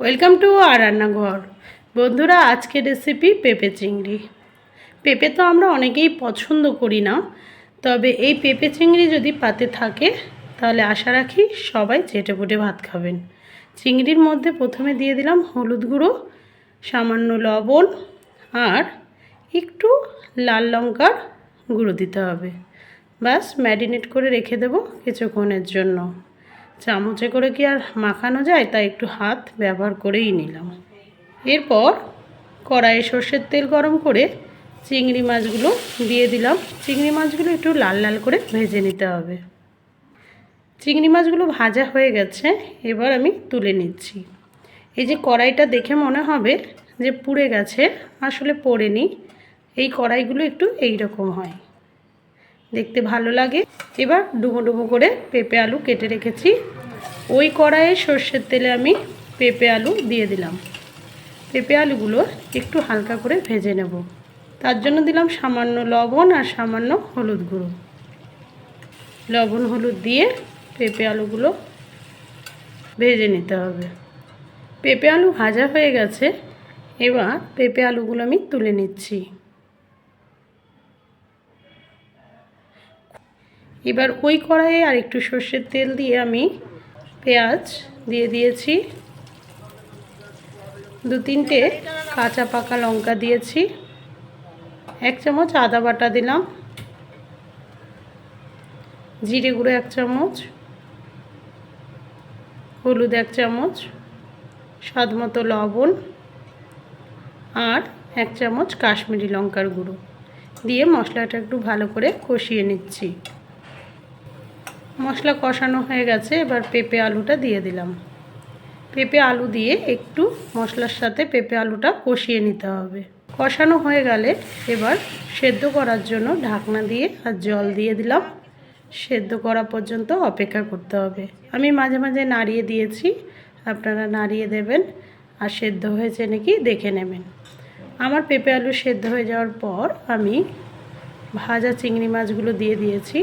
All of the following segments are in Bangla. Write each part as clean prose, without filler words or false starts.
ওয়েলকাম টু আর রান্নাঘর। বন্ধুরা, আজকের রেসিপি পেঁপে চিংড়ি। পেঁপে তো আমরা অনেকেই পছন্দ করি না, তবে এই পেঁপে চিংড়ি যদি পাতে থাকে তাহলে আশা রাখি সবাই চেটেপুটে ভাত খাবেন। চিংড়ির মধ্যে প্রথমে দিয়ে দিলাম হলুদ গুঁড়ো, সামান্য লবণ আর একটু লাল লঙ্কার গুঁড়ো দিতে হবে। ব্যাস ম্যারিনেট করে রেখে দেবো কিছুক্ষণের জন্য। চামচে করে কি আর মাখানো যায়, তাই একটু হাত ব্যবহার করেই নিলাম। এরপর কড়াইয়ে সর্ষের তেল গরম করে চিংড়ি মাছগুলো দিয়ে দিলাম। চিংড়ি মাছগুলো একটু লাল লাল করে ভেজে নিতে হবে। চিংড়ি মাছগুলো ভাজা হয়ে গেছে, এবার আমি তুলে নিচ্ছি। এই যে কড়াইটা দেখে মনে হবে যে পুড়ে গেছে, আসলে পোড়েনি। এই কড়াইগুলো একটু এই রকম হয়, দেখতে ভালো লাগে। এবার ডুবো ডুবো করে পেঁপে আলু কেটে রেখেছি, ওই কড়াইয়ে সর্ষের তেলে আমি পেঁপে আলু দিয়ে দিলাম। পেঁপে আলুগুলো একটু হালকা করে ভেজে নেব। তার জন্য দিলাম সামান্য লবণ আর সামান্য হলুদ গুঁড়ো। লবণ হলুদ দিয়ে পেঁপে আলুগুলো ভেজে নিতে হবে। পেঁপে আলু ভাজা হয়ে গেছে, এবার পেঁপে আলুগুলো আমি তুলে নিচ্ছি। এবার ওই কড়াইয়ে আর একটু সর্ষের তেল দিয়ে আমি পেঁয়াজ দিয়ে দিয়েছি, 2-3টে কাঁচা পাকা লঙ্কা দিয়েছি, 1 চামচ আদা বাটা দিলাম, জিরে গুঁড়ো 1 চামচ, হলুদ 1 চামচ, স্বাদ মতো লবণ আর 1 চামচ কাশ্মীরি লঙ্কার গুঁড়ো দিয়ে মশলাটা একটু ভালো করে কষিয়ে নিচ্ছি। মশলা কষানো হয়ে গেছে, এবার পেঁপে আলুটা দিয়ে দিলাম। পেঁপে আলু দিয়ে একটু মশলার সাথে পেঁপে আলুটা কষিয়ে নিতে হবে। কষানো হয়ে গেলে এবার সেদ্ধ করার জন্য ঢাকনা দিয়ে আর জল দিয়ে দিলাম। সেদ্ধ করা পর্যন্ত অপেক্ষা করতে হবে। আমি মাঝে মাঝে নাড়িয়ে দিয়েছি, আপনারা নাড়িয়ে দেবেন আর সেদ্ধ হয়েছে নাকি দেখে নেবেন। আমার পেঁপে আলু সেদ্ধ হয়ে যাওয়ার পর আমি ভাজা চিংড়ি মাছগুলো দিয়ে দিয়েছি।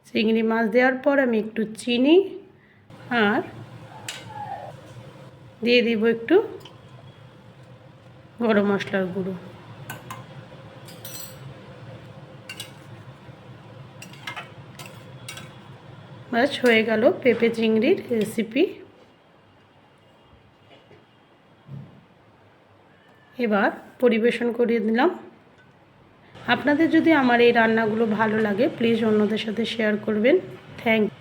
চিংড়ি মাছ দেওয়ার পর আমি একটু চিনি আর দিয়ে দিব একটু গরম মশলার গুঁড়ো। ব্যাস হয়ে গেল পেঁপে চিংড়ির রেসিপি। এবার পরিবেশন করিয়ে দিলাম। আপনাদের যদি আমার এই রান্নাগুলো ভালো লাগে, প্লিজ অন্যদের সাথে শেয়ার করবেন। Thank you.